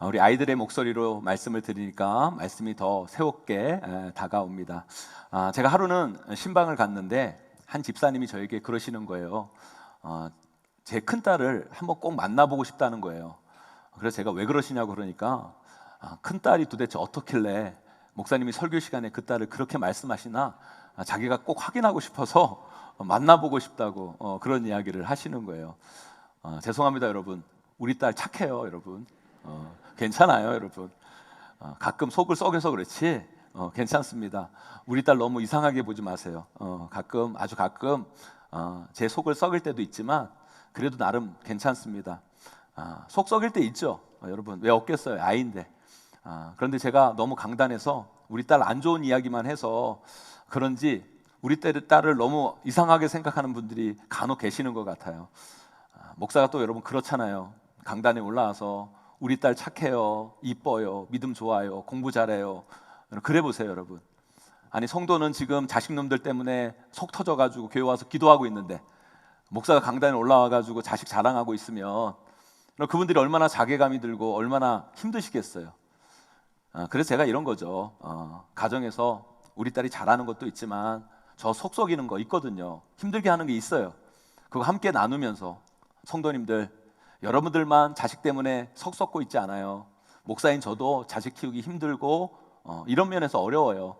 우리 아이들의 목소리로 말씀을 드리니까 말씀이 더 새롭게 다가옵니다. 제가 하루는 신방을 갔는데 한 집사님이 저에게 그러시는 거예요. 제 큰딸을 한번 꼭 만나보고 싶다는 거예요. 그래서 제가 왜 그러시냐고 그러니까 큰딸이 도대체 어떻길래 목사님이 설교 시간에 그 딸을 그렇게 말씀하시나 자기가 꼭 확인하고 싶어서 만나보고 싶다고 그런 이야기를 하시는 거예요. 죄송합니다 여러분, 우리 딸 착해요 여러분. 괜찮아요 여러분. 가끔 속을 썩여서 그렇지 괜찮습니다. 우리 딸 너무 이상하게 보지 마세요. 아주 가끔 제 속을 썩일 때도 있지만 그래도 나름 괜찮습니다. 속 썩일 때 있죠. 여러분 왜 없겠어요, 아이인데. 그런데 제가 너무 강단해서 우리 딸 안 좋은 이야기만 해서 그런지 우리 딸을 너무 이상하게 생각하는 분들이 간혹 계시는 것 같아요. 목사가 또 여러분 그렇잖아요. 강단에 올라와서 우리 딸 착해요, 이뻐요, 믿음 좋아요, 공부 잘해요. 그래 보세요 여러분. 아니 성도는 지금 자식놈들 때문에 속 터져가지고 교회 와서 기도하고 있는데 목사가 강단에 올라와가지고 자식 자랑하고 있으면 그분들이 얼마나 자괴감이 들고 얼마나 힘드시겠어요. 그래서 제가 이런 거죠. 가정에서 우리 딸이 잘하는 것도 있지만 저 속 썩이는 거 있거든요. 힘들게 하는 게 있어요. 그거 함께 나누면서 성도님들, 여러분들만 자식 때문에 속 썩고 있지 않아요. 목사인 저도 자식 키우기 힘들고 이런 면에서 어려워요.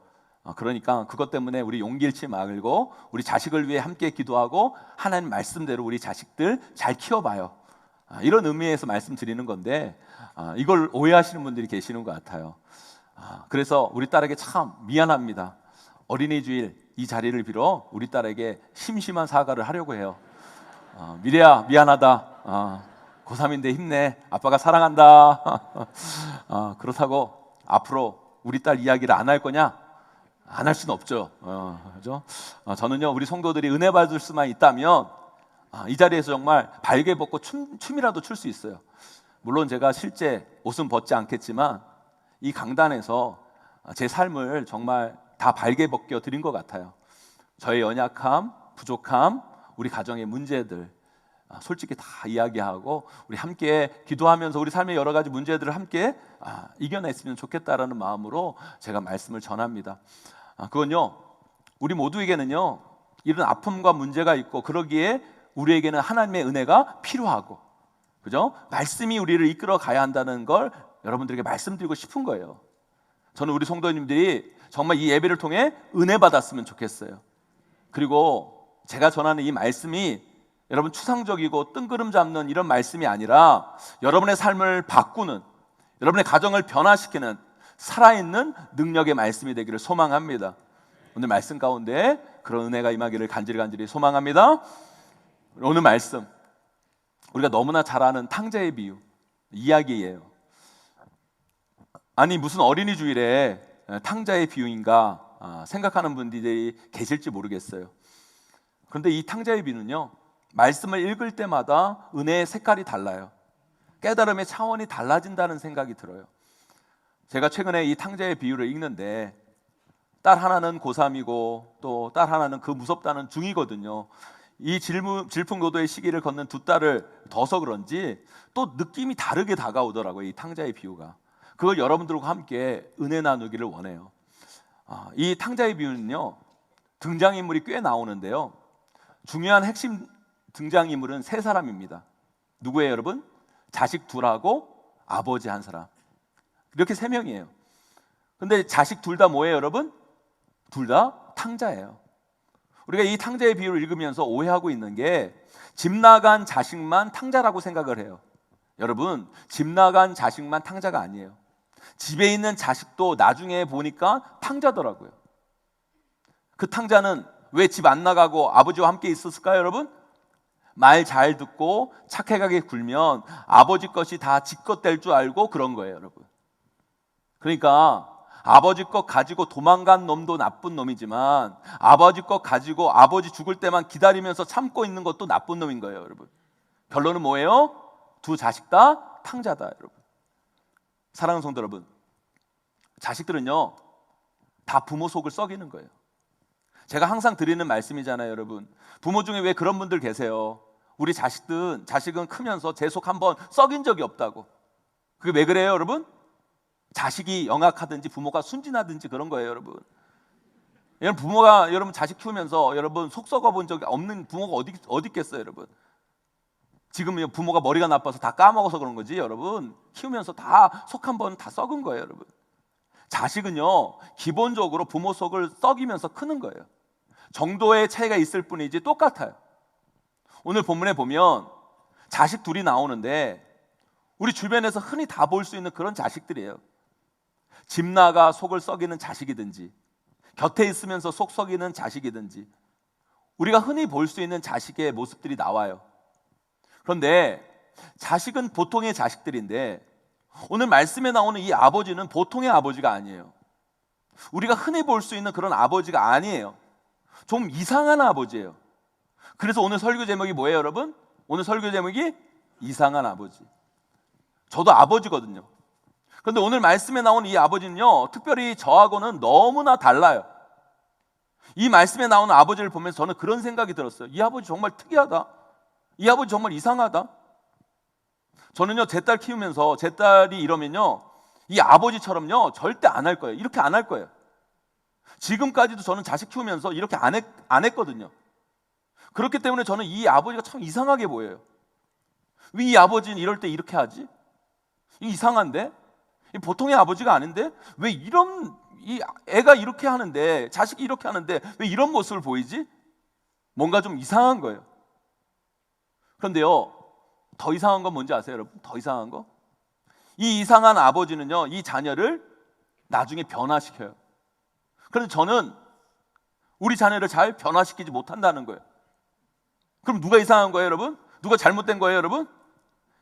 그러니까 그것 때문에 우리 용기 잃지 말고 우리 자식을 위해 함께 기도하고 하나님 말씀대로 우리 자식들 잘 키워봐요. 이런 의미에서 말씀드리는 건데 이걸 오해하시는 분들이 계시는 것 같아요. 그래서 우리 딸에게 참 미안합니다. 어린이 주일 이 자리를 빌어 우리 딸에게 심심한 사과를 하려고 해요. 미래야 미안하다. 고3인데 힘내. 아빠가 사랑한다. 그렇다고 앞으로 우리 딸 이야기를 안 할 거냐? 안 할 수는 없죠. 그죠? 저는요 우리 성도들이 은혜 받을 수만 있다면 이 자리에서 정말 발개 벗고 춤이라도 출 수 있어요. 물론 제가 실제 옷은 벗지 않겠지만 이 강단에서 제 삶을 정말 다 발개 벗겨 드린 것 같아요. 저의 연약함, 부족함, 우리 가정의 문제들 솔직히 다 이야기하고 우리 함께 기도하면서 우리 삶의 여러 가지 문제들을 함께 이겨냈으면 좋겠다라는 마음으로 제가 말씀을 전합니다. 그건요 우리 모두에게는요 이런 아픔과 문제가 있고 그러기에 우리에게는 하나님의 은혜가 필요하고, 그죠? 말씀이 우리를 이끌어 가야 한다는 걸 여러분들에게 말씀드리고 싶은 거예요. 저는 우리 성도님들이 정말 이 예배를 통해 은혜 받았으면 좋겠어요. 그리고 제가 전하는 이 말씀이 여러분 추상적이고 뜬구름 잡는 이런 말씀이 아니라 여러분의 삶을 바꾸는, 여러분의 가정을 변화시키는 살아있는 능력의 말씀이 되기를 소망합니다. 오늘 말씀 가운데 그런 은혜가 임하기를 간절히 소망합니다. 오늘 말씀 우리가 너무나 잘 아는 탕자의 비유 이야기예요. 아니 무슨 어린이 주일에 탕자의 비유인가 생각하는 분들이 계실지 모르겠어요. 그런데 이 탕자의 비유는요 말씀을 읽을 때마다 은혜의 색깔이 달라요. 깨달음의 차원이 달라진다는 생각이 들어요. 제가 최근에 이 탕자의 비유를 읽는데 딸 하나는 고3이고 또 딸 하나는 그 무섭다는 중2거든요. 이 질풍노도의 시기를 걷는 두 딸을 둬서 그런지 또 느낌이 다르게 다가오더라고요. 이 탕자의 비유가. 그걸 여러분들과 함께 은혜 나누기를 원해요. 이 탕자의 비유는요 등장인물이 꽤 나오는데요 중요한 핵심 등장인물은 세 사람입니다. 누구예요 여러분? 자식 둘하고 아버지 한 사람, 이렇게 세 명이에요. 근데 자식 둘 다 뭐예요 여러분? 둘 다 탕자예요. 우리가 이 탕자의 비유를 읽으면서 오해하고 있는 게 집 나간 자식만 탕자라고 생각을 해요. 여러분 집 나간 자식만 탕자가 아니에요. 집에 있는 자식도 나중에 보니까 탕자더라고요. 그 탕자는 왜 집 안 나가고 아버지와 함께 있었을까요 여러분? 말 잘 듣고 착하게 굴면 아버지 것이 다 지 것 될 줄 알고 그런 거예요 여러분. 그러니까 아버지 것 가지고 도망간 놈도 나쁜 놈이지만 아버지 것 가지고 아버지 죽을 때만 기다리면서 참고 있는 것도 나쁜 놈인 거예요 여러분. 결론은 뭐예요? 두 자식 다 탕자다 여러분. 사랑하는 성도 여러분, 자식들은요 다 부모 속을 썩이는 거예요. 제가 항상 드리는 말씀이잖아요 여러분. 부모 중에 왜 그런 분들 계세요? 우리 자식은 크면서 제 속 한번 썩인 적이 없다고. 그게 왜 그래요, 여러분? 자식이 영악하든지 부모가 순진하든지 그런 거예요, 여러분. 여러분 부모가 여러분 자식 키우면서 여러분 속 썩어 본 적이 없는 부모가 어디 있겠어요, 여러분? 지금 부모가 머리가 나빠서 다 까먹어서 그런 거지, 여러분. 키우면서 다 속 한 번 다 썩은 거예요, 여러분. 자식은요, 기본적으로 부모 속을 썩이면서 크는 거예요. 정도의 차이가 있을 뿐이지 똑같아요. 오늘 본문에 보면 자식 둘이 나오는데 우리 주변에서 흔히 다 볼 수 있는 그런 자식들이에요. 집 나가 속을 썩이는 자식이든지 곁에 있으면서 속 썩이는 자식이든지 우리가 흔히 볼 수 있는 자식의 모습들이 나와요. 그런데 자식은 보통의 자식들인데 오늘 말씀에 나오는 이 아버지는 보통의 아버지가 아니에요. 우리가 흔히 볼 수 있는 그런 아버지가 아니에요. 좀 이상한 아버지예요. 그래서 오늘 설교 제목이 뭐예요, 여러분? 오늘 설교 제목이 이상한 아버지. 저도 아버지거든요. 그런데 오늘 말씀에 나오는 이 아버지는요, 특별히 저하고는 너무나 달라요. 이 말씀에 나오는 아버지를 보면서 저는 그런 생각이 들었어요. 이 아버지 정말 특이하다. 이 아버지 정말 이상하다. 저는요, 제 딸 키우면서 제 딸이 이러면요, 이 아버지처럼요 절대 안 할 거예요. 이렇게 안 할 거예요. 지금까지도 저는 자식 키우면서 이렇게 안 했거든요. 그렇기 때문에 저는 이 아버지가 참 이상하게 보여요. 왜 이 아버지는 이럴 때 이렇게 하지? 이상한데? 보통의 아버지가 아닌데? 왜 이 애가 이렇게 하는데, 자식이 이렇게 하는데 왜 이런 모습을 보이지? 뭔가 좀 이상한 거예요. 그런데요, 더 이상한 건 뭔지 아세요, 여러분? 더 이상한 거? 이 이상한 아버지는요, 이 자녀를 나중에 변화시켜요. 그런데 저는 우리 자녀를 잘 변화시키지 못한다는 거예요. 그럼 누가 이상한 거예요, 여러분? 누가 잘못된 거예요, 여러분?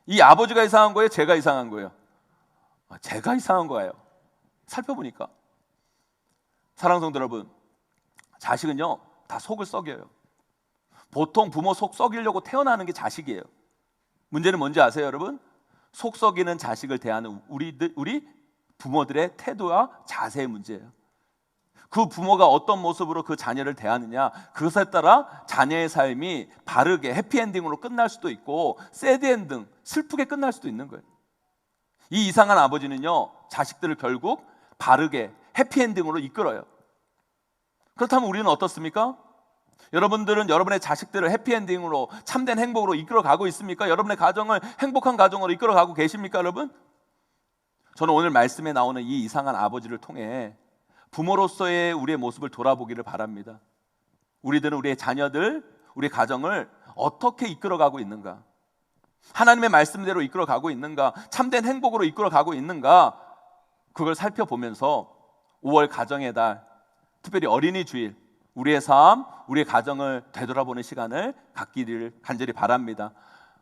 이 아버지가 이상한 거예요? 제가 이상한 거예요? 제가 이상한 거예요. 살펴보니까. 사랑하는 성도 여러분, 자식은요 다 속을 썩여요. 보통 부모 속 썩이려고 태어나는 게 자식이에요. 문제는 뭔지 아세요, 여러분? 속 썩이는 자식을 대하는 우리 부모들의 태도와 자세의 문제예요. 그 부모가 어떤 모습으로 그 자녀를 대하느냐, 그것에 따라 자녀의 삶이 바르게 해피엔딩으로 끝날 수도 있고 새드엔딩, 슬프게 끝날 수도 있는 거예요. 이 이상한 아버지는요, 자식들을 결국 바르게 해피엔딩으로 이끌어요. 그렇다면 우리는 어떻습니까? 여러분들은 여러분의 자식들을 해피엔딩으로, 참된 행복으로 이끌어가고 있습니까? 여러분의 가정을 행복한 가정으로 이끌어가고 계십니까, 여러분? 저는 오늘 말씀에 나오는 이 이상한 아버지를 통해 부모로서의 우리의 모습을 돌아보기를 바랍니다. 우리들은 우리의 자녀들, 우리의 가정을 어떻게 이끌어가고 있는가? 하나님의 말씀대로 이끌어가고 있는가? 참된 행복으로 이끌어가고 있는가? 그걸 살펴보면서 5월 가정의 달, 특별히 어린이 주일, 우리의 삶, 우리의 가정을 되돌아보는 시간을 갖기를 간절히 바랍니다.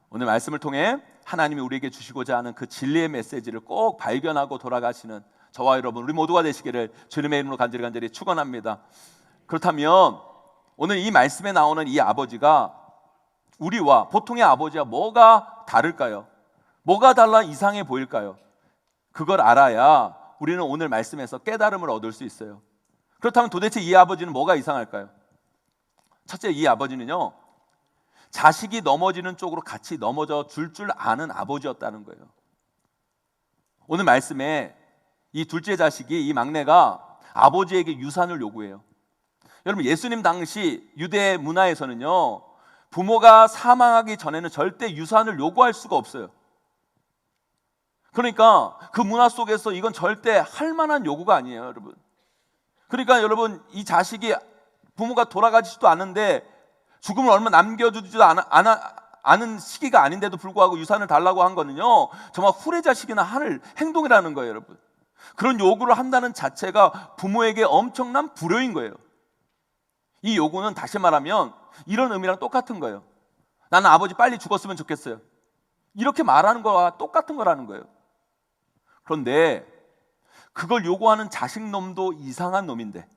오늘 말씀을 통해 하나님이 우리에게 주시고자 하는 그 진리의 메시지를 꼭 발견하고 돌아가시는 저와 여러분, 우리 모두가 되시기를 주님의 이름으로 간절히 축원합니다. 그렇다면 오늘 이 말씀에 나오는 이 아버지가 우리와 보통의 아버지와 뭐가 다를까요? 뭐가 달라 이상해 보일까요? 그걸 알아야 우리는 오늘 말씀에서 깨달음을 얻을 수 있어요. 그렇다면 도대체 이 아버지는 뭐가 이상할까요? 첫째, 이 아버지는요, 자식이 넘어지는 쪽으로 같이 넘어져 줄 아는 아버지였다는 거예요. 오늘 말씀에 이 둘째 자식이, 이 막내가 아버지에게 유산을 요구해요. 여러분, 예수님 당시 유대 문화에서는요, 부모가 사망하기 전에는 절대 유산을 요구할 수가 없어요. 그러니까 그 문화 속에서 이건 절대 할 만한 요구가 아니에요, 여러분. 그러니까 여러분, 이 자식이 부모가 돌아가지도 않은데 죽음을 얼마 남겨두지도 않은 시기가 아닌데도 불구하고 유산을 달라고 한 거는요, 정말 후레자식이나 할 행동이라는 거예요, 여러분. 그런 요구를 한다는 자체가 부모에게 엄청난 불효인 거예요. 이 요구는 다시 말하면 이런 의미랑 똑같은 거예요. 나는 아버지 빨리 죽었으면 좋겠어요. 이렇게 말하는 거와 똑같은 거라는 거예요. 그런데 그걸 요구하는 자식놈도 이상한 놈인데,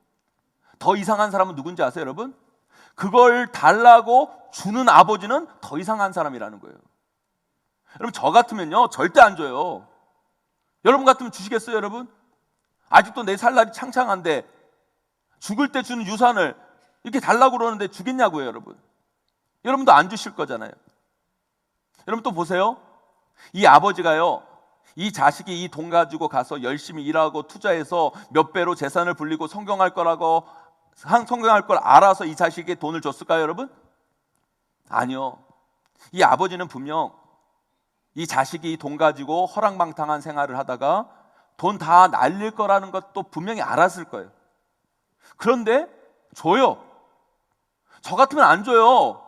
더 이상한 사람은 누군지 아세요, 여러분? 그걸 달라고 주는 아버지는 더 이상한 사람이라는 거예요. 여러분, 저 같으면요 절대 안 줘요. 여러분 같으면 주시겠어요, 여러분? 아직도 내 살 날이 창창한데 죽을 때 주는 유산을 이렇게 달라고 그러는데 주겠냐고요, 여러분? 여러분도 안 주실 거잖아요. 여러분 또 보세요. 이 아버지가요, 이 자식이 이 돈 가지고 가서 열심히 일하고 투자해서 몇 배로 재산을 불리고 성공할 거라고 성공할 걸 알아서 이 자식에게 돈을 줬을까요, 여러분? 아니요. 이 아버지는 분명 이 자식이 돈 가지고 허랑방탕한 생활을 하다가 돈 다 날릴 거라는 것도 분명히 알았을 거예요. 그런데 줘요. 저 같으면 안 줘요.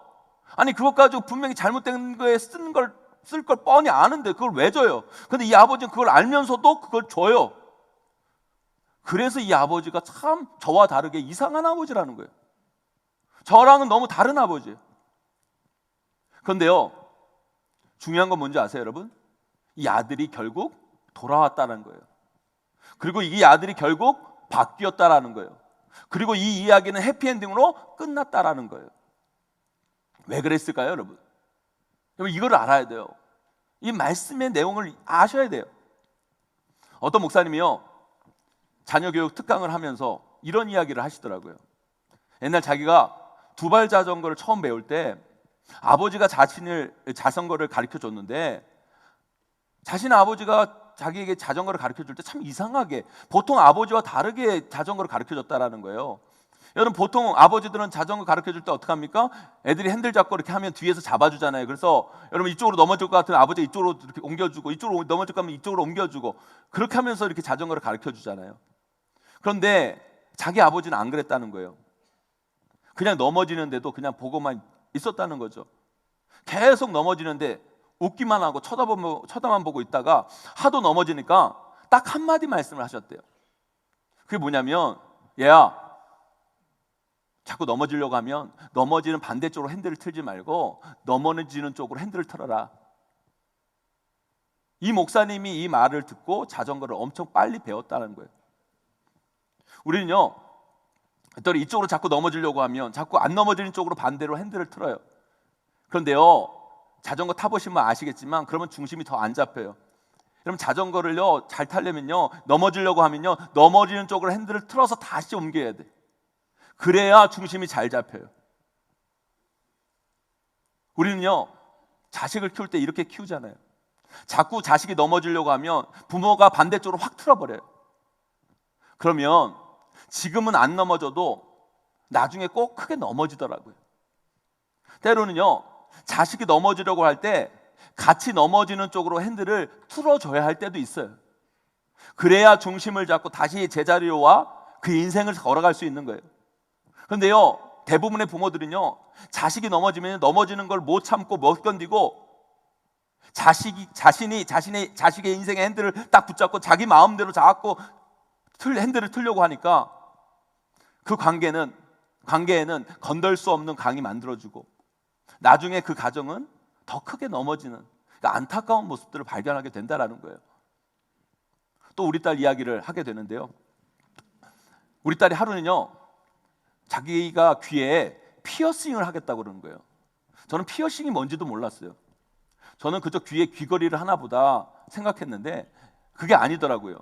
아니 그것 가지고 분명히 잘못된 거에 쓸 걸 뻔히 아는데 그걸 왜 줘요? 근데 이 아버지는 그걸 알면서도 그걸 줘요. 그래서 이 아버지가 참 저와 다르게 이상한 아버지라는 거예요. 저랑은 너무 다른 아버지예요. 그런데요, 중요한 건 뭔지 아세요, 여러분? 이 아들이 결국 돌아왔다는 거예요. 그리고 이 아들이 결국 바뀌었다라는 거예요. 그리고 이 이야기는 해피엔딩으로 끝났다라는 거예요. 왜 그랬을까요, 여러분? 여러분 이걸 알아야 돼요. 이 말씀의 내용을 아셔야 돼요. 어떤 목사님이요, 자녀 교육 특강을 하면서 이런 이야기를 하시더라고요. 옛날 자기가 두발 자전거를 처음 배울 때 아버지가 자전거를 가르쳐 줬는데 자신의 아버지가 자기에게 자전거를 가르쳐 줄 때 참 이상하게 보통 아버지와 다르게 자전거를 가르쳐 줬다라는 거예요. 여러분 보통 아버지들은 자전거 가르쳐 줄 때 어떻게 합니까? 애들이 핸들 잡고 이렇게 하면 뒤에서 잡아주잖아요. 그래서 여러분 이쪽으로 넘어질 것 같으면 아버지가 이쪽으로 이렇게 옮겨주고 이쪽으로 넘어질 것 같으면 이쪽으로 옮겨주고 그렇게 하면서 이렇게 자전거를 가르쳐 주잖아요. 그런데 자기 아버지는 안 그랬다는 거예요. 그냥 넘어지는데도 그냥 보고만 있었다는 거죠. 계속 넘어지는데 웃기만 하고 쳐다만 보고 있다가 하도 넘어지니까 딱 한마디 말씀을 하셨대요. 그게 뭐냐면, 얘야 자꾸 넘어지려고 하면 넘어지는 반대쪽으로 핸들을 틀지 말고 넘어지는 쪽으로 핸들을 틀어라. 이 목사님이 이 말을 듣고 자전거를 엄청 빨리 배웠다는 거예요. 우리는요 또 이쪽으로 자꾸 넘어지려고 하면 자꾸 안 넘어지는 쪽으로 반대로 핸들을 틀어요. 그런데요, 자전거 타보시면 아시겠지만 그러면 중심이 더 안 잡혀요. 여러분 자전거를요 잘 타려면요, 넘어지려고 하면요 넘어지는 쪽으로 핸들을 틀어서 다시 옮겨야 돼. 그래야 중심이 잘 잡혀요. 우리는요 자식을 키울 때 이렇게 키우잖아요. 자꾸 자식이 넘어지려고 하면 부모가 반대쪽으로 확 틀어버려요. 그러면 지금은 안 넘어져도 나중에 꼭 크게 넘어지더라고요. 때로는요 자식이 넘어지려고 할 때 같이 넘어지는 쪽으로 핸들을 틀어줘야 할 때도 있어요. 그래야 중심을 잡고 다시 제자리와 그 인생을 걸어갈 수 있는 거예요. 그런데요 대부분의 부모들은요 자식이 넘어지면 넘어지는 걸 못 참고 못 견디고 자신이 자식의 인생의 핸들을 딱 붙잡고 자기 마음대로 잡고 핸들을 틀려고 하니까 그 관계에는 건들 수 없는 강이 만들어지고 나중에 그 가정은 더 크게 넘어지는, 그러니까 안타까운 모습들을 발견하게 된다라는 거예요. 또 우리 딸 이야기를 하게 되는데요, 우리 딸이 하루는요 자기가 귀에 피어싱을 하겠다고 그러는 거예요. 저는 피어싱이 뭔지도 몰랐어요. 저는 그저 귀에 귀걸이를 하나 보다 생각했는데 그게 아니더라고요.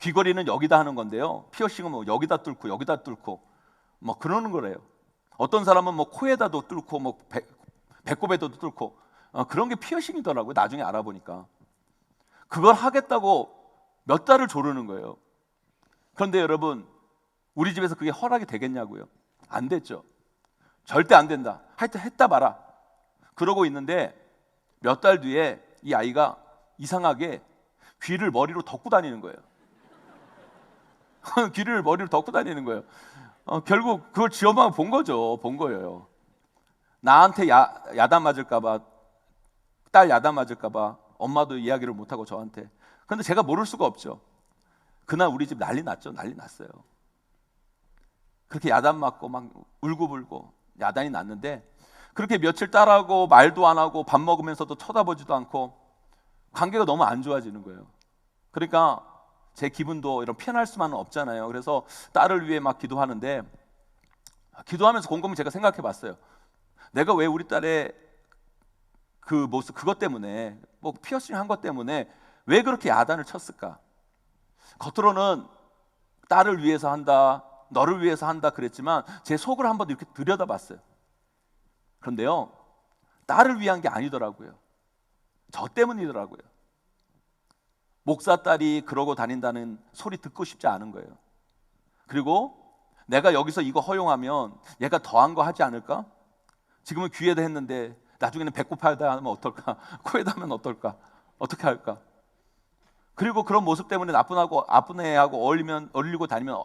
귀걸이는 여기다 하는 건데요, 피어싱은 뭐 여기다 뚫고 뭐 그러는 거래요. 어떤 사람은 뭐 코에다도 뚫고 뭐 배꼽에도 뚫고 그런 게 피어싱이더라고요. 나중에 알아보니까 그걸 하겠다고 몇 달을 조르는 거예요. 그런데 여러분 우리 집에서 그게 허락이 되겠냐고요? 안 됐죠. 절대 안 된다. 하여튼 했다 마라. 그러고 있는데 몇 달 뒤에 이 아이가 이상하게 귀를 머리로 덮고 다니는 거예요. 귀를 머리로 덮고 다니는 거예요. 결국 그걸 지 엄마가 본 거예요. 나한테 야단 맞을까봐, 딸 야단 맞을까봐 엄마도 이야기를 못하고 저한테. 그런데 제가 모를 수가 없죠. 그날 우리 집 난리 났어요. 그렇게 야단 맞고 막 울고불고 야단이 났는데 그렇게 며칠 딸하고 말도 안 하고 밥 먹으면서도 쳐다보지도 않고 관계가 너무 안 좋아지는 거예요. 그러니까 제 기분도 이런 편할 수만은 없잖아요. 그래서 딸을 위해 막 기도하는데 기도하면서 곰곰이 제가 생각해 봤어요. 내가 왜 우리 딸의 그 모습, 그것 때문에 뭐 피어싱 한 것 때문에 왜 그렇게 야단을 쳤을까? 겉으로는 딸을 위해서 한다, 너를 위해서 한다 그랬지만 제 속을 한번 이렇게 들여다봤어요. 그런데요 딸을 위한 게 아니더라고요. 저 때문이더라고요. 목사 딸이 그러고 다닌다는 소리 듣고 싶지 않은 거예요. 그리고 내가 여기서 이거 허용하면 얘가 더한 거 하지 않을까? 지금은 귀에다 했는데 나중에는 배꼽에다 하면 어떨까? 코에다 하면 어떨까? 어떻게 할까? 그리고 그런 모습 때문에 나쁜 애하고 어울리고 다니면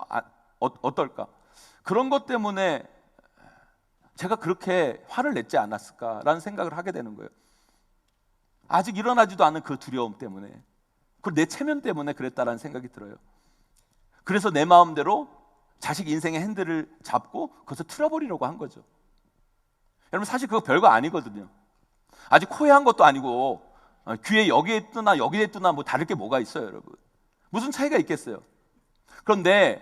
어떨까? 그런 것 때문에 제가 그렇게 화를 냈지 않았을까라는 생각을 하게 되는 거예요. 아직 일어나지도 않은 그 두려움 때문에, 그리고 내 체면 때문에 그랬다라는 생각이 들어요. 그래서 내 마음대로 자식 인생의 핸들을 잡고 그것을 틀어버리려고 한 거죠. 여러분, 사실 그거 별거 아니거든요. 아직 코에 한 것도 아니고 귀에 여기에 뜨나 여기에 뜨나 뭐 다를 게 뭐가 있어요, 여러분. 무슨 차이가 있겠어요. 그런데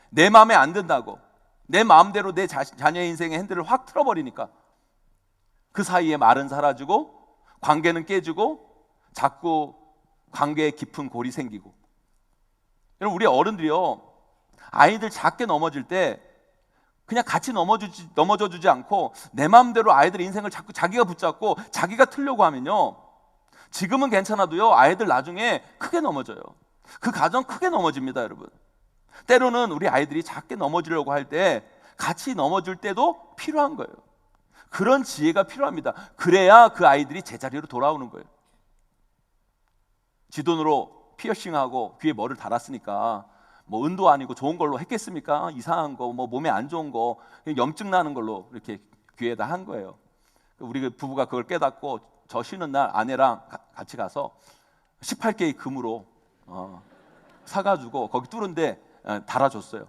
내 마음에 안 든다고 내 마음대로 내 자녀의 인생의 핸들을 확 틀어버리니까 그 사이에 말은 사라지고 관계는 깨지고 자꾸 관계에 깊은 골이 생기고. 여러분, 우리 어른들이요, 아이들 작게 넘어질 때 그냥 같이 넘어져 주지 않고 내 마음대로 아이들 인생을 자꾸 자기가 붙잡고 자기가 틀려고 하면요, 지금은 괜찮아도요, 아이들 나중에 크게 넘어져요. 그 가정 크게 넘어집니다, 여러분. 때로는 우리 아이들이 작게 넘어지려고 할 때 같이 넘어질 때도 필요한 거예요. 그런 지혜가 필요합니다. 그래야 그 아이들이 제자리로 돌아오는 거예요. 지 돈으로 피어싱하고 귀에 뭐를 달았으니까 뭐 은도 아니고 좋은 걸로 했겠습니까? 이상한 거, 뭐 몸에 안 좋은 거, 염증 나는 걸로 이렇게 귀에다 한 거예요. 우리 부부가 그걸 깨닫고 저 쉬는 날 아내랑 같이 가서 18K 금으로 사가지고 거기 뚫은데 달아줬어요.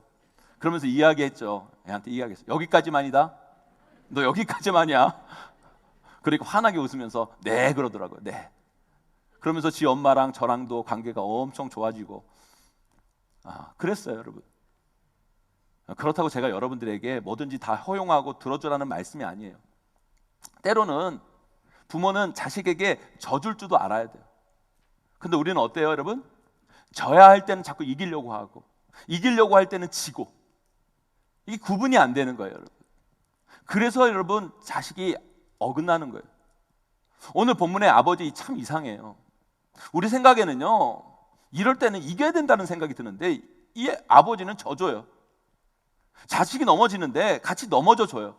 그러면서 이야기했죠. 애한테 이야기했어요. 여기까지만이다. 너 여기까지만이야. 그리고 환하게 웃으면서 네 그러더라고요. 네. 그러면서 지 엄마랑 저랑도 관계가 엄청 좋아지고 그랬어요, 여러분. 그렇다고 제가 여러분들에게 뭐든지 다 허용하고 들어주라는 말씀이 아니에요. 때로는 부모는 자식에게 져줄 줄도 알아야 돼요. 근데 우리는 어때요, 여러분? 져야 할 때는 자꾸 이기려고 하고 이기려고 할 때는 지고, 이게 구분이 안 되는 거예요, 여러분. 그래서 여러분, 자식이 어긋나는 거예요. 오늘 본문의 아버지 참 이상해요. 우리 생각에는요, 이럴 때는 이겨야 된다는 생각이 드는데 이 아버지는 져줘요. 자식이 넘어지는데 같이 넘어져 줘요.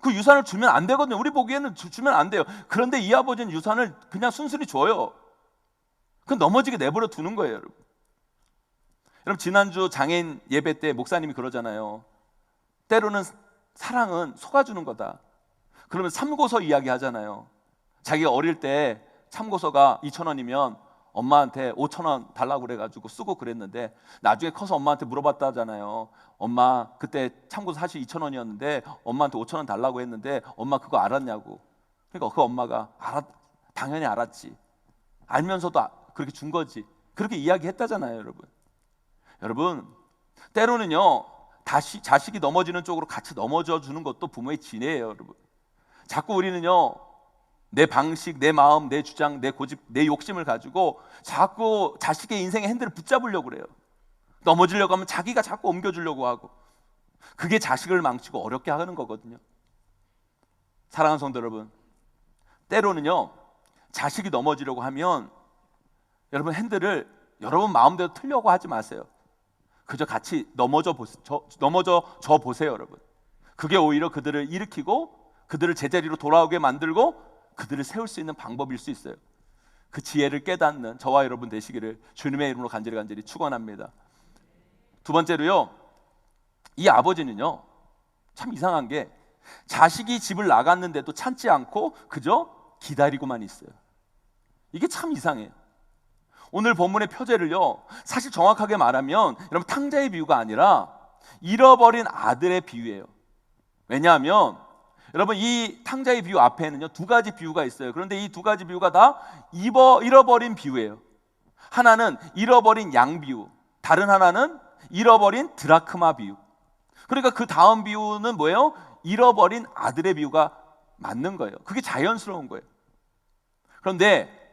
그 유산을 주면 안 되거든요. 우리 보기에는 주면 안 돼요. 그런데 이 아버지는 유산을 그냥 순순히 줘요. 그 넘어지게 내버려 두는 거예요, 여러분. 여러분, 지난주 장애인 예배 때 목사님이 그러잖아요. 때로는 사랑은 속아주는 거다. 그러면 참고서 이야기 하잖아요. 자기가 어릴 때 참고서가 2,000원이면 엄마한테 5,000원 달라고 그래가지고 쓰고 그랬는데 나중에 커서 엄마한테 물어봤다잖아요. 엄마, 그때 참고서 사실 2,000원이었는데 엄마한테 5,000원 달라고 했는데 엄마 그거 알았냐고. 그러니까 그 엄마가 당연히 알았지. 알면서도 그렇게 준 거지. 그렇게 이야기했다잖아요, 여러분. 여러분, 때로는요, 자식이 넘어지는 쪽으로 같이 넘어져 주는 것도 부모의 지혜예요, 여러분. 자꾸 우리는요, 내 방식, 내 마음, 내 주장, 내 고집, 내 욕심을 가지고 자꾸 자식의 인생의 핸들을 붙잡으려고 그래요. 넘어지려고 하면 자기가 자꾸 옮겨주려고 하고, 그게 자식을 망치고 어렵게 하는 거거든요. 사랑하는 성도 여러분, 때로는요, 자식이 넘어지려고 하면 여러분, 핸들을 여러분 마음대로 틀려고 하지 마세요. 그저 같이 넘어져 줘 보세요, 여러분. 그게 오히려 그들을 일으키고 그들을 제자리로 돌아오게 만들고 그들을 세울 수 있는 방법일 수 있어요. 그 지혜를 깨닫는 저와 여러분 되시기를 주님의 이름으로 간절히 축원합니다. 두 번째로요, 이 아버지는요, 참 이상한 게 자식이 집을 나갔는데도 참지 않고 그저 기다리고만 있어요. 이게 참 이상해요. 오늘 본문의 표제를요, 사실 정확하게 말하면 여러분, 탕자의 비유가 아니라 잃어버린 아들의 비유예요. 왜냐하면 여러분, 이 탕자의 비유 앞에는요, 두 가지 비유가 있어요. 그런데 이 두 가지 비유가 다 잃어버린 비유예요. 하나는 잃어버린 양 비유, 다른 하나는 잃어버린 드라크마 비유. 그러니까 그 다음 비유는 뭐예요? 잃어버린 아들의 비유가 맞는 거예요. 그게 자연스러운 거예요. 그런데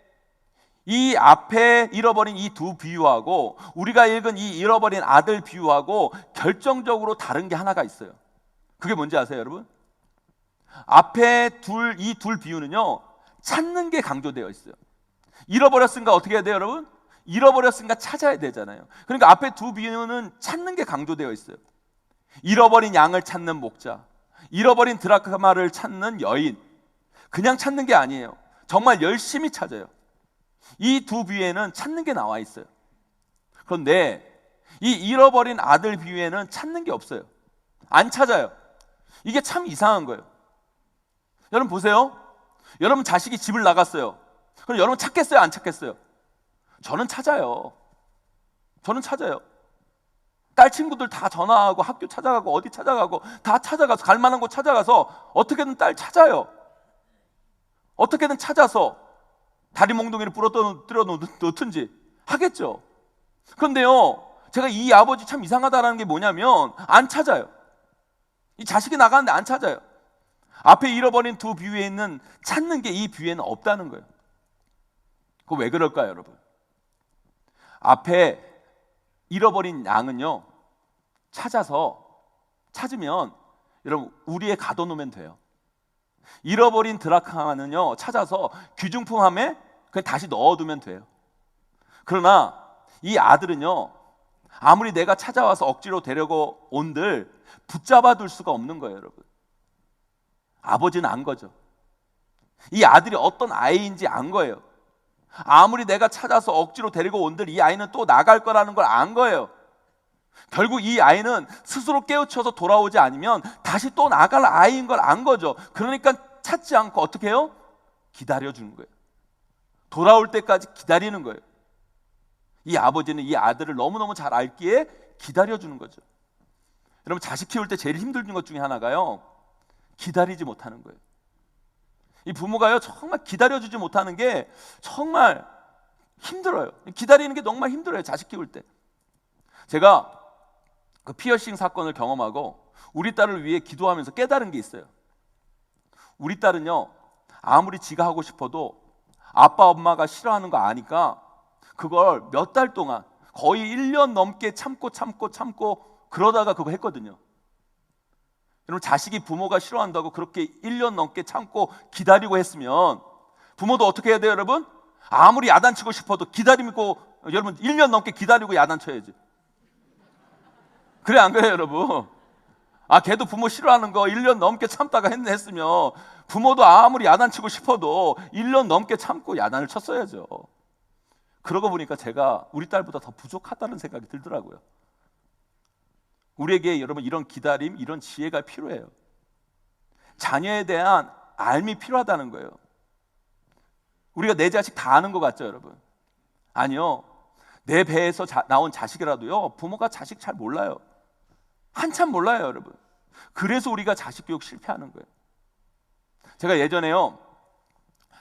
이 앞에 잃어버린 이 두 비유하고 우리가 읽은 이 잃어버린 아들 비유하고 결정적으로 다른 게 하나가 있어요. 그게 뭔지 아세요, 여러분? 앞에 이 둘 비유는요, 찾는 게 강조되어 있어요. 잃어버렸으니까 어떻게 해야 돼요, 여러분? 잃어버렸으니까 찾아야 되잖아요. 그러니까 앞에 두 비유는 찾는 게 강조되어 있어요. 잃어버린 양을 찾는 목자, 잃어버린 드라크마를 찾는 여인. 그냥 찾는 게 아니에요. 정말 열심히 찾아요. 이 두 비유에는 찾는 게 나와 있어요. 그런데 이 잃어버린 아들 비유에는 찾는 게 없어요. 안 찾아요. 이게 참 이상한 거예요. 여러분 보세요. 여러분 자식이 집을 나갔어요. 그럼 여러분 찾겠어요? 안 찾겠어요? 저는 찾아요. 저는 찾아요. 딸 친구들 다 전화하고 학교 찾아가고 어디 찾아가고 다 찾아가서 갈 만한 곳 찾아가서 어떻게든 딸 찾아요. 어떻게든 찾아서 다리 몽둥이를 부러뜨려 놓든지 하겠죠. 그런데요, 제가 이 아버지 참 이상하다라는 게 뭐냐면 안 찾아요. 이 자식이 나가는데 안 찾아요. 앞에 잃어버린 두 비유에 있는 찾는 게 이 비유에는 없다는 거예요. 그거 왜 그럴까요, 여러분? 앞에 잃어버린 양은요, 찾으면 여러분 우리에 가둬놓으면 돼요. 잃어버린 드라크마는요, 찾아서 귀중품함에 그냥 다시 넣어두면 돼요. 그러나 이 아들은요, 아무리 내가 찾아와서 억지로 데려고 온들 붙잡아 둘 수가 없는 거예요, 여러분. 아버지는 안 거죠. 이 아들이 어떤 아이인지 안 거예요. 아무리 내가 찾아서 억지로 데리고 온들 이 아이는 또 나갈 거라는 걸 안 거예요. 결국 이 아이는 스스로 깨우쳐서 돌아오지 않으면 다시 또 나갈 아이인 걸 안 거죠. 그러니까 찾지 않고 어떻게 해요? 기다려주는 거예요. 돌아올 때까지 기다리는 거예요. 이 아버지는 이 아들을 너무너무 잘 알기에 기다려주는 거죠. 여러분 자식 키울 때 제일 힘든 것 중에 하나가요, 기다리지 못하는 거예요. 이 부모가요 정말 기다려주지 못하는 게 정말 힘들어요. 기다리는 게 정말 힘들어요. 자식 키울 때. 제가 그 피어싱 사건을 경험하고 우리 딸을 위해 기도하면서 깨달은 게 있어요. 우리 딸은요, 아무리 지가 하고 싶어도 아빠 엄마가 싫어하는 거 아니까 그걸 몇 달 동안 거의 1년 넘게 참고 그러다가 그거 했거든요. 여러분 자식이 부모가 싫어한다고 그렇게 1년 넘게 참고 기다리고 했으면 부모도 어떻게 해야 돼요, 여러분? 아무리 야단치고 싶어도 기다리고, 여러분 1년 넘게 기다리고 야단쳐야지. 그래 안 그래요, 여러분? 걔도 부모 싫어하는 거 1년 넘게 참다가 했으면 부모도 아무리 야단치고 싶어도 1년 넘게 참고 야단을 쳤어야죠. 그러고 보니까 제가 우리 딸보다 더 부족하다는 생각이 들더라고요. 우리에게 여러분 이런 기다림, 이런 지혜가 필요해요. 자녀에 대한 알미 필요하다는 거예요. 우리가 내 자식 다 아는 것 같죠, 여러분? 아니요. 내 배에서 나온 자식이라도요, 부모가 자식 잘 몰라요. 한참 몰라요, 여러분. 그래서 우리가 자식 교육 실패하는 거예요. 제가 예전에요,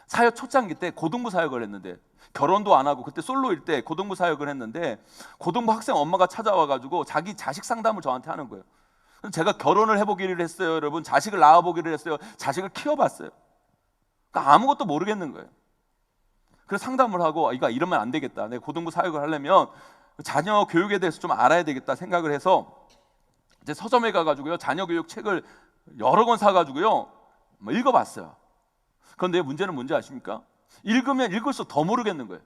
사역 초창기 때 고등부 사역을 했는데, 결혼도 안 하고 그때 솔로일 때 고등부 사역을 했는데, 고등부 학생 엄마가 찾아와가지고 자기 자식 상담을 저한테 하는 거예요. 제가 결혼을 해보기를 했어요, 여러분. 자식을 낳아보기를 했어요. 자식을 키워봤어요. 그러니까 아무것도 모르겠는 거예요. 그래서 상담을 하고, 이러면 안 되겠다. 내가 고등부 사역을 하려면 자녀 교육에 대해서 좀 알아야 되겠다 생각을 해서 이제 서점에 가가지고요, 자녀 교육 책을 여러 권 사가지고요, 읽어봤어요. 그런데 문제는 뭔지 아십니까? 읽으면 읽을수록 더 모르겠는 거예요.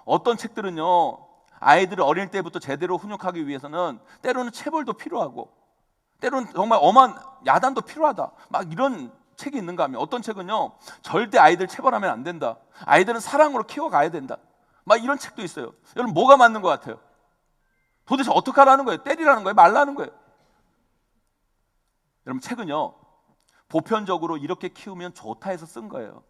어떤 책들은요, 아이들을 어릴 때부터 제대로 훈육하기 위해서는 때로는 체벌도 필요하고 때로는 정말 엄한 야단도 필요하다, 막 이런 책이 있는가 하면, 어떤 책은요, 절대 아이들 체벌하면 안 된다, 아이들은 사랑으로 키워가야 된다, 막 이런 책도 있어요. 여러분 뭐가 맞는 것 같아요? 도대체 어떻게 하라는 거예요? 때리라는 거예요? 말라는 거예요? 여러분 책은요, 보편적으로 이렇게 키우면 좋다 해서 쓴 거예요.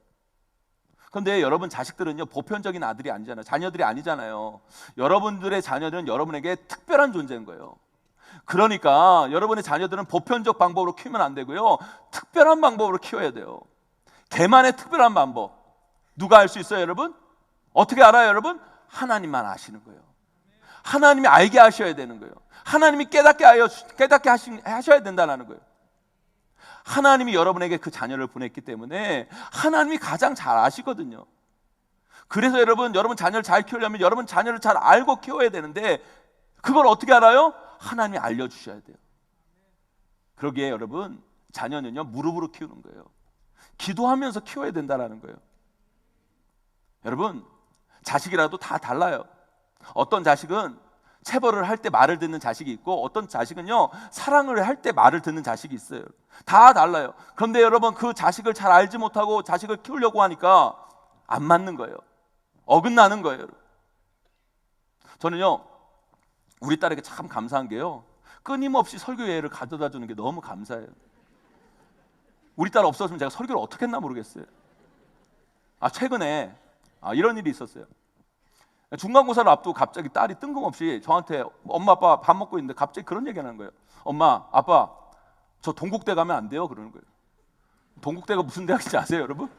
그런데 여러분 자식들은요, 보편적인 아들이 아니잖아요. 자녀들이 아니잖아요. 여러분들의 자녀들은 여러분에게 특별한 존재인 거예요. 그러니까 여러분의 자녀들은 보편적 방법으로 키우면 안 되고요, 특별한 방법으로 키워야 돼요. 걔만의 특별한 방법. 누가 알 수 있어요, 여러분? 어떻게 알아요, 여러분? 하나님만 아시는 거예요. 하나님이 알게 하셔야 되는 거예요. 하나님이 깨닫게 하셔야 된다는 거예요. 하나님이 여러분에게 그 자녀를 보냈기 때문에 하나님이 가장 잘 아시거든요. 그래서 여러분 자녀를 잘 키우려면 여러분 자녀를 잘 알고 키워야 되는데, 그걸 어떻게 알아요? 하나님이 알려주셔야 돼요. 그러기에 여러분 자녀는요, 무릎으로 키우는 거예요. 기도하면서 키워야 된다는 거예요. 여러분 자식이라도 다 달라요. 어떤 자식은 체벌을 할 때 말을 듣는 자식이 있고, 어떤 자식은요 사랑을 할 때 말을 듣는 자식이 있어요. 다 달라요. 그런데 여러분, 그 자식을 잘 알지 못하고 자식을 키우려고 하니까 안 맞는 거예요. 어긋나는 거예요. 저는요 우리 딸에게 참 감사한 게요, 끊임없이 설교 예회를 가져다 주는 게 너무 감사해요. 우리 딸 없었으면 제가 설교를 어떻게 했나 모르겠어요. 최근에 이런 일이 있었어요. 중간고사를 앞두고 갑자기 딸이 뜬금없이 저한테, 엄마 아빠 밥 먹고 있는데 갑자기 그런 얘기 하는 거예요. 엄마 아빠, 저 동국대 가면 안 돼요? 그러는 거예요. 동국대가 무슨 대학인지 아세요 여러분?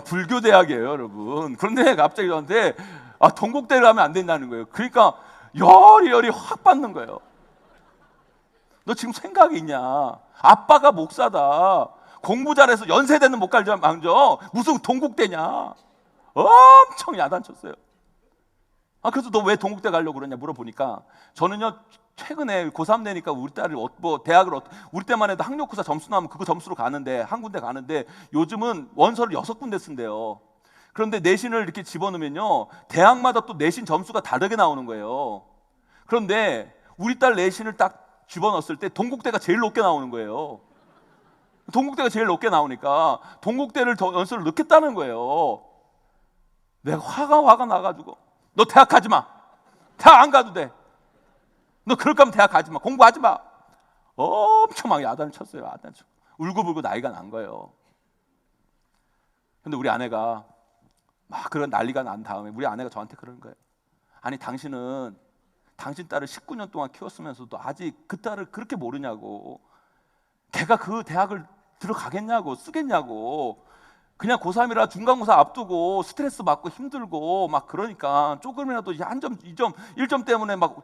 불교대학이에요 여러분. 그런데 갑자기 저한테 동국대를 가면 안 된다는 거예요. 그러니까 열이 확 받는 거예요. 너 지금 생각이 있냐? 아빠가 목사다. 공부 잘해서 연세대는 못 갈지 망정 무슨 동국대냐? 엄청 야단쳤어요. 그래서 너 왜 동국대 가려고 그러냐 물어보니까, 저는요 최근에 고3 되니까 우리 딸을 대학을 우리 때만 해도 학력고사 점수 나오면 그거 점수로 가는데, 한 군데 가는데 요즘은 원서를 6군데 쓴대요. 그런데 내신을 이렇게 집어넣으면요 대학마다 또 내신 점수가 다르게 나오는 거예요. 그런데 우리 딸 내신을 딱 집어넣었을 때 동국대가 제일 높게 나오는 거예요. 동국대가 제일 높게 나오니까 동국대를 더 연수를 넣겠다는 거예요. 내가 화가 나가지고, 너 대학 가지 마. 대학 안 가도 돼. 너 그럴 거면 대학 가지 마. 공부하지 마. 엄청 막 야단을 쳤어요. 울고불고 나이가 난 거예요. 근데 우리 아내가 막 그런 난리가 난 다음에 우리 아내가 저한테 그러는 거예요. 아니 당신은 당신 딸을 19년 동안 키웠으면서도 아직 그 딸을 그렇게 모르냐고. 걔가 그 대학을 들어가겠냐고, 쓰겠냐고. 그냥 고3이라 중간고사 앞두고 스트레스 받고 힘들고 막 그러니까 조금이라도 한 점, 2점, 1점 때문에 막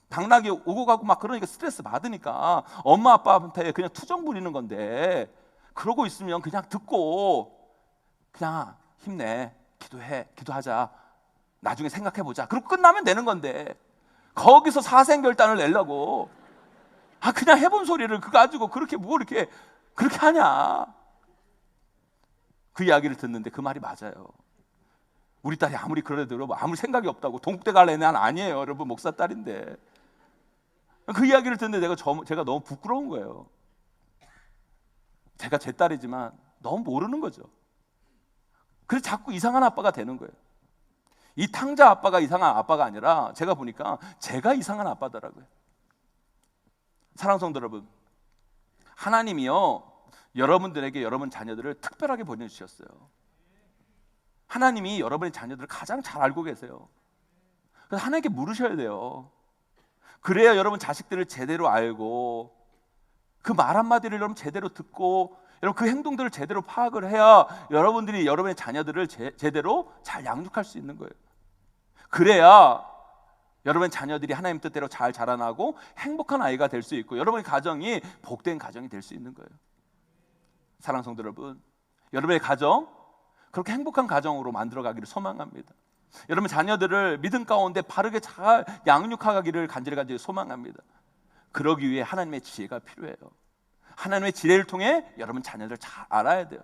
당락이 오고 가고 막 그러니까 스트레스 받으니까 엄마 아빠한테 그냥 투정 부리는 건데, 그러고 있으면 그냥 듣고 그냥 힘내, 기도하자, 나중에 생각해보자, 그리고 끝나면 되는 건데 거기서 사생결단을 내려고 그냥 해본 소리를 그거 가지고 그렇게 그렇게 하냐. 그 이야기를 듣는데 그 말이 맞아요. 우리 딸이 아무리 그래도 여러분, 아무리 생각이 없다고 동국대 갈 애는 아니에요 여러분. 목사 딸인데. 그 이야기를 듣는데 제가 너무 부끄러운 거예요. 제가 제 딸이지만 너무 모르는 거죠. 그래서 자꾸 이상한 아빠가 되는 거예요. 이 탕자 아빠가 이상한 아빠가 아니라 제가 보니까 제가 이상한 아빠더라고요. 사랑하는 성도 여러분, 하나님이요 여러분들에게 여러분 자녀들을 특별하게 보내주셨어요. 하나님이 여러분의 자녀들을 가장 잘 알고 계세요. 그래서 하나님께 물으셔야 돼요. 그래야 여러분 자식들을 제대로 알고 그 말 한마디를 여러분 제대로 듣고 여러분 그 행동들을 제대로 파악을 해야 여러분들이 여러분의 자녀들을 제대로 잘 양육할 수 있는 거예요. 그래야 여러분의 자녀들이 하나님 뜻대로 잘 자라나고 행복한 아이가 될 수 있고 여러분의 가정이 복된 가정이 될 수 있는 거예요. 사랑하는 성도 여러분, 여러분의 가정 그렇게 행복한 가정으로 만들어가기를 소망합니다. 여러분 자녀들을 믿음 가운데 바르게 잘 양육하기를 간절히 소망합니다. 그러기 위해 하나님의 지혜가 필요해요. 하나님의 지혜를 통해 여러분 자녀들 잘 알아야 돼요.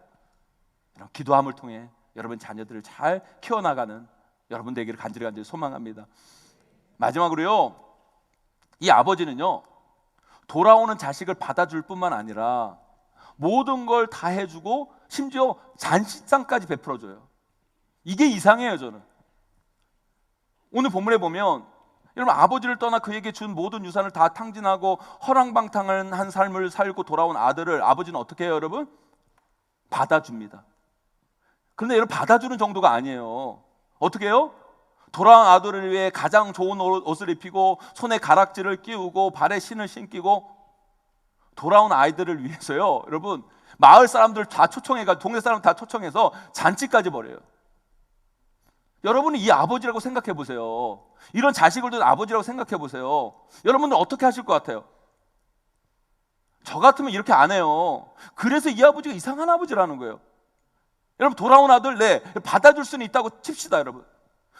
이런 기도함을 통해 여러분 자녀들을 잘 키워나가는 여러분 되기를 간절히 소망합니다. 마지막으로요, 이 아버지는요 돌아오는 자식을 받아줄 뿐만 아니라 모든 걸 다 해주고 심지어 잔치상까지 베풀어줘요. 이게 이상해요. 저는 오늘 본문에 보면 여러분 아버지를 떠나 그에게 준 모든 유산을 다 탕진하고 허랑방탕한 삶을 살고 돌아온 아들을 아버지는 어떻게 해요 여러분? 받아줍니다. 그런데 여러분 받아주는 정도가 아니에요. 어떻게 해요? 돌아온 아들을 위해 가장 좋은 옷을 입히고 손에 가락지를 끼우고 발에 신을 신기고 돌아온 아이들을 위해서요 여러분 마을 사람들 다 초청해가지고 동네 사람 다 초청해서 잔치까지 벌여요. 여러분이 이 아버지라고 생각해 보세요. 이런 자식을 둔 아버지라고 생각해 보세요. 여러분들 어떻게 하실 것 같아요? 저 같으면 이렇게 안 해요. 그래서 이 아버지가 이상한 아버지라는 거예요. 여러분 돌아온 아들 받아줄 수는 있다고 칩시다 여러분.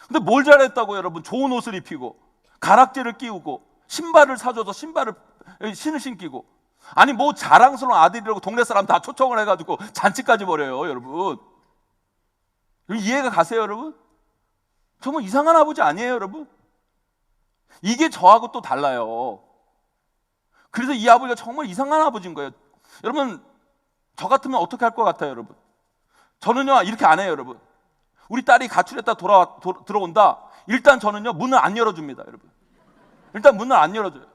근데 뭘 잘했다고 여러분? 좋은 옷을 입히고 가락지를 끼우고 신발을 사줘서 신을 신기고, 아니 뭐 자랑스러운 아들이라고 동네 사람 다 초청을 해가지고 잔치까지 벌여요 여러분. 이해가 가세요 여러분? 정말 이상한 아버지 아니에요, 여러분? 이게 저하고 또 달라요. 그래서 이 아버지가 정말 이상한 아버지인 거예요. 여러분, 저 같으면 어떻게 할 것 같아요, 여러분? 저는요, 이렇게 안 해요, 여러분. 우리 딸이 가출했다 들어온다. 일단 저는요, 문을 안 열어줍니다, 여러분. 일단 문을 안 열어줘요.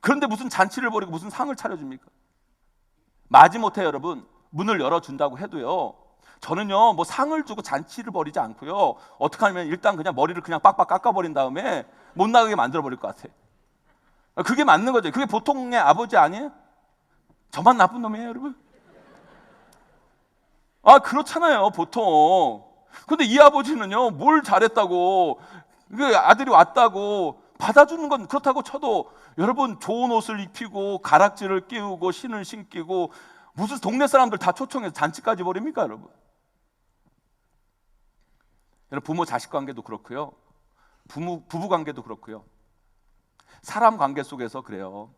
그런데 무슨 잔치를 벌이고 무슨 상을 차려줍니까? 마지못해 여러분, 문을 열어준다고 해도요, 저는요, 뭐 상을 주고 잔치를 벌이지 않고요, 어떻게 하면 일단 그냥 머리를 그냥 빡빡 깎아버린 다음에 못 나가게 만들어버릴 것 같아요. 그게 맞는 거죠. 그게 보통의 아버지 아니에요? 저만 나쁜 놈이에요, 여러분? 그렇잖아요, 보통. 근데 이 아버지는요, 뭘 잘했다고, 그 아들이 왔다고 받아주는 건 그렇다고 쳐도, 여러분, 좋은 옷을 입히고 가락지를 끼우고 신을 신기고 무슨 동네 사람들 다 초청해서 잔치까지 벌입니까, 여러분? 여러분, 부모 자식 관계도 그렇고요, 부부 관계도 그렇고요, 사람 관계 속에서 그래요.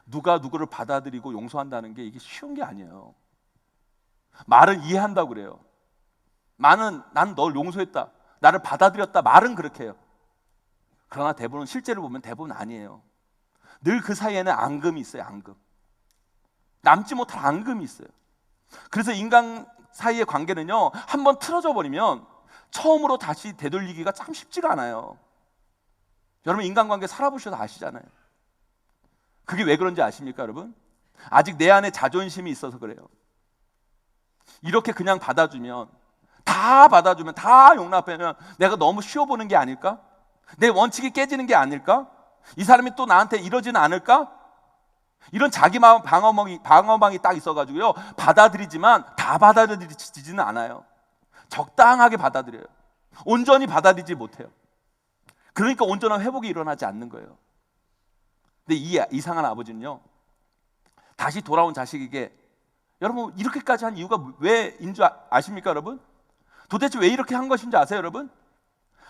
누가 누구를 받아들이고 용서한다는 게 이게 쉬운 게 아니에요. 말은 이해한다고 그래요. 난 널 용서했다, 나를 받아들였다, 말은 그렇게 해요. 그러나 대부분 실제로 보면 대부분 아니에요. 늘 그 사이에는 앙금이 있어요. 앙금. 남지 못할 앙금이 있어요. 그래서 인간 사이의 관계는요, 한번 틀어져 버리면 처음으로 다시 되돌리기가 참 쉽지가 않아요. 여러분, 인간관계 살아보셔서 아시잖아요. 그게 왜 그런지 아십니까, 여러분? 아직 내 안에 자존심이 있어서 그래요. 이렇게 그냥 받아주면, 다 용납하면 내가 너무 쉬워 보는 게 아닐까? 내 원칙이 깨지는 게 아닐까? 이 사람이 또 나한테 이러지는 않을까? 이런 자기 마음 방어망이 딱 있어가지고요, 받아들이지만 다 받아들이지는 않아요. 적당하게 받아들여요. 온전히 받아들이지 못해요. 그러니까 온전한 회복이 일어나지 않는 거예요. 근데 이 이상한 아버지는요, 다시 돌아온 자식에게, 여러분, 이렇게까지 한 이유가 왜인 줄 아십니까, 여러분? 도대체 왜 이렇게 한 것인지 아세요, 여러분?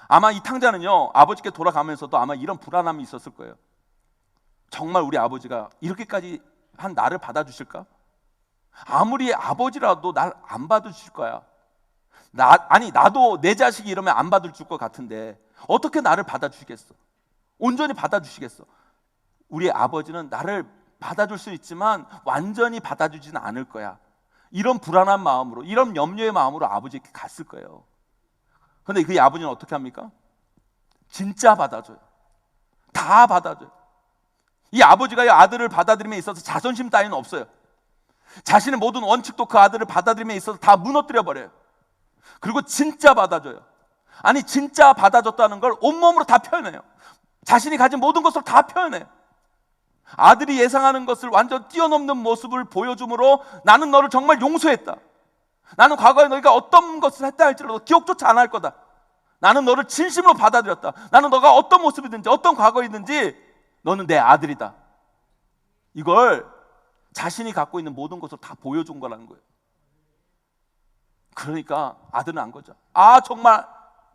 아마 이 탕자는요, 아버지께 돌아가면서도 아마 이런 불안함이 있었을 거예요. 정말 우리 아버지가 이렇게까지 한 나를 받아주실까? 아무리 아버지라도 날 안 받아주실 거야. 나도 내 자식이 이러면 안 받아줄 것 같은데 어떻게 나를 받아주시겠어? 온전히 받아주시겠어? 우리 아버지는 나를 받아줄 수 있지만 완전히 받아주지는 않을 거야. 이런 불안한 마음으로, 이런 염려의 마음으로 아버지에게 갔을 거예요. 그런데 그 아버지는 어떻게 합니까? 진짜 받아줘요. 다 받아줘요. 이 아버지가 이 아들을 받아들임에 있어서 자존심 따위는 없어요. 자신의 모든 원칙도 그 아들을 받아들임에 있어서 다 무너뜨려 버려요. 그리고 진짜 받아줘요. 아니, 진짜 받아줬다는 걸 온몸으로 다 표현해요. 자신이 가진 모든 것을 다 표현해요. 아들이 예상하는 것을 완전 뛰어넘는 모습을 보여줌으로, 나는 너를 정말 용서했다, 나는 과거에 너희가 어떤 것을 했다 할지라도 기억조차 안 할 거다, 나는 너를 진심으로 받아들였다, 나는 너가 어떤 모습이든지 어떤 과거이든지 너는 내 아들이다, 이걸 자신이 갖고 있는 모든 것을 다 보여준 거라는 거예요. 그러니까 아들은 안 거죠. 정말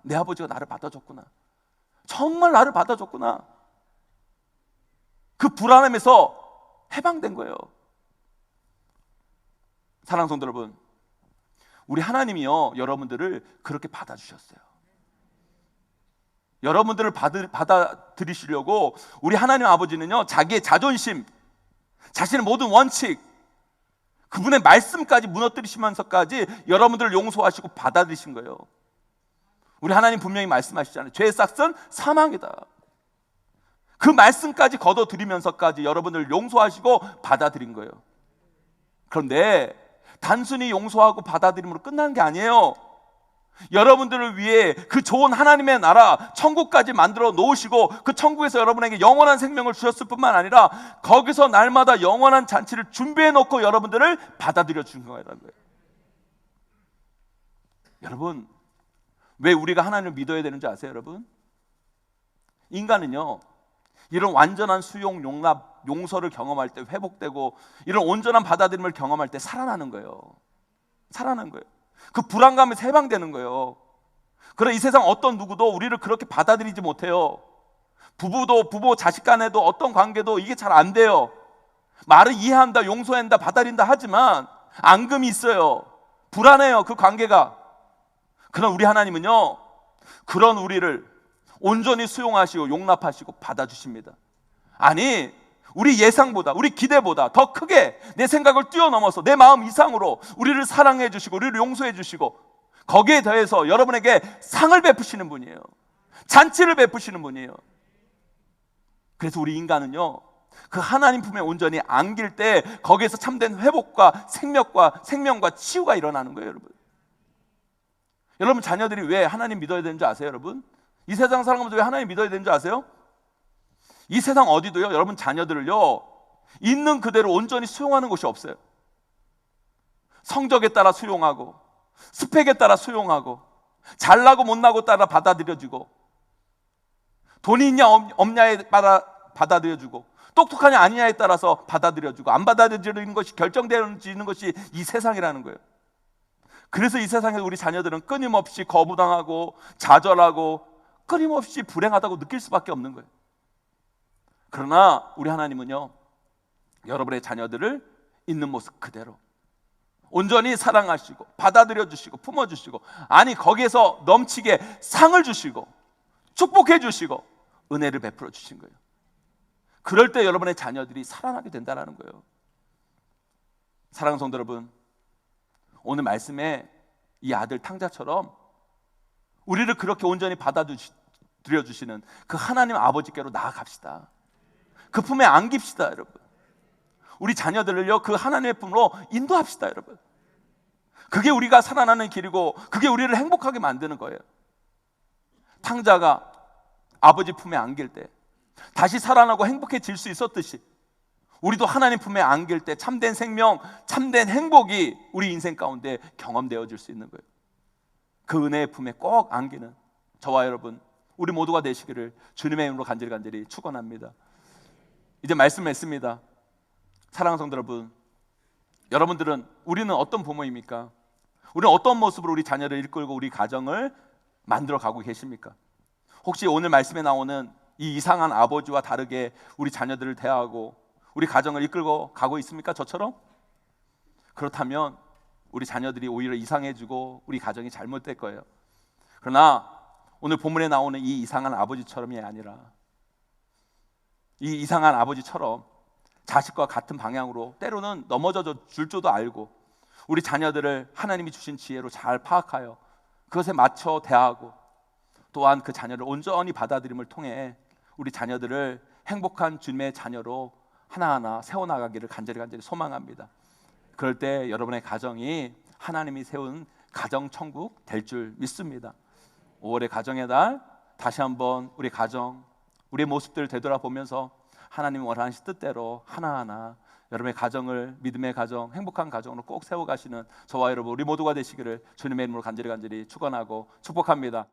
내 아버지가 나를 받아줬구나, 정말 나를 받아줬구나. 그 불안함에서 해방된 거예요. 사랑하는 성도 여러분, 우리 하나님이요, 여러분들을 그렇게 받아주셨어요. 여러분들을 받아들이시려고 우리 하나님 아버지는요, 자기의 자존심, 자신의 모든 원칙, 그분의 말씀까지 무너뜨리시면서까지 여러분들을 용서하시고 받아들이신 거예요. 우리 하나님 분명히 말씀하시잖아요. 죄의 싹은 사망이다. 그 말씀까지 거둬들이면서까지 여러분들을 용서하시고 받아들인 거예요. 그런데 단순히 용서하고 받아들임으로 끝나는 게 아니에요. 여러분들을 위해 그 좋은 하나님의 나라 천국까지 만들어 놓으시고, 그 천국에서 여러분에게 영원한 생명을 주셨을 뿐만 아니라 거기서 날마다 영원한 잔치를 준비해 놓고 여러분들을 받아들여 준 거라는 거예요. 여러분, 왜 우리가 하나님을 믿어야 되는지 아세요, 여러분? 인간은요, 이런 완전한 수용, 용납, 용서를 경험할 때 회복되고, 이런 온전한 받아들임을 경험할 때 살아나는 거예요. 살아나는 거예요. 그 불안감에서 해방되는 거예요. 그래, 이 세상 어떤 누구도 우리를 그렇게 받아들이지 못해요. 부부 자식 간에도 어떤 관계도 이게 잘 안 돼요. 말을 이해한다, 용서한다, 받아들인다 하지만 앙금이 있어요. 불안해요, 그 관계가. 그런 우리 하나님은요, 그런 우리를 온전히 수용하시고 용납하시고 받아주십니다. 아니, 우리 예상보다, 우리 기대보다 더 크게 내 생각을 뛰어넘어서 내 마음 이상으로 우리를 사랑해 주시고 우리를 용서해 주시고 거기에 더해서 여러분에게 상을 베푸시는 분이에요. 잔치를 베푸시는 분이에요. 그래서 우리 인간은요, 그 하나님 품에 온전히 안길 때 거기에서 참된 회복과 생명과 치유가 일어나는 거예요. 여러분 자녀들이 왜 하나님 믿어야 되는 줄 아세요? 여러분, 이 세상 사람들도 왜 하나님 믿어야 되는 줄 아세요? 이 세상 어디도요, 여러분 자녀들을요, 있는 그대로 온전히 수용하는 곳이 없어요. 성적에 따라 수용하고, 스펙에 따라 수용하고, 잘나고 못나고 따라 받아들여주고, 돈이 있냐 없냐에 따라 받아들여주고, 똑똑하냐 아니냐에 따라서 받아들여주고, 안 받아들여지는 것이 결정되는 것이 이 세상이라는 거예요. 그래서 이 세상에서 우리 자녀들은 끊임없이 거부당하고 좌절하고 끊임없이 불행하다고 느낄 수밖에 없는 거예요. 그러나 우리 하나님은요, 여러분의 자녀들을 있는 모습 그대로 온전히 사랑하시고 받아들여 주시고 품어 주시고, 아니 거기에서 넘치게 상을 주시고 축복해 주시고 은혜를 베풀어 주신 거예요. 그럴 때 여러분의 자녀들이 살아나게 된다는 거예요. 사랑하는 성도 여러분, 오늘 말씀에 이 아들 탕자처럼 우리를 그렇게 온전히 받아들여 주시는 그 하나님 아버지께로 나아갑시다. 그 품에 안깁시다. 여러분, 우리 자녀들을요, 그 하나님의 품으로 인도합시다. 여러분, 그게 우리가 살아나는 길이고 그게 우리를 행복하게 만드는 거예요. 탕자가 아버지 품에 안길 때 다시 살아나고 행복해질 수 있었듯이 우리도 하나님 품에 안길 때 참된 생명, 참된 행복이 우리 인생 가운데 경험되어질 수 있는 거예요. 그 은혜의 품에 꼭 안기는 저와 여러분, 우리 모두가 되시기를 주님의 이름으로 간절히 축원합니다. 이제 말씀했습니다. 사랑하는 성도 여러분, 여러분들은, 우리는 어떤 부모입니까? 우리는 어떤 모습으로 우리 자녀를 이끌고 우리 가정을 만들어 가고 계십니까? 혹시 오늘 말씀에 나오는 이 이상한 아버지와 다르게 우리 자녀들을 대하고 우리 가정을 이끌고 가고 있습니까? 저처럼? 그렇다면 우리 자녀들이 오히려 이상해지고 우리 가정이 잘못될 거예요. 그러나 오늘 본문에 나오는 이 이상한 아버지처럼이 아니라, 이 이상한 아버지처럼 자식과 같은 방향으로 때로는 넘어져 줄 줄도 알고 우리 자녀들을 하나님이 주신 지혜로 잘 파악하여 그것에 맞춰 대하고, 또한 그 자녀를 온전히 받아들임을 통해 우리 자녀들을 행복한 주님의 자녀로 하나하나 세워나가기를 간절히 소망합니다. 그럴 때 여러분의 가정이 하나님이 세운 가정천국 될 줄 믿습니다. 5월의 가정의 달, 다시 한번 우리 가정, 우리의 모습들을 되돌아보면서 하나님이 원하신 뜻대로 하나하나 여러분의 가정을 믿음의 가정, 행복한 가정으로 꼭 세워가시는 저와 여러분, 우리 모두가 되시기를 주님의 이름으로 간절히 축원하고 축복합니다.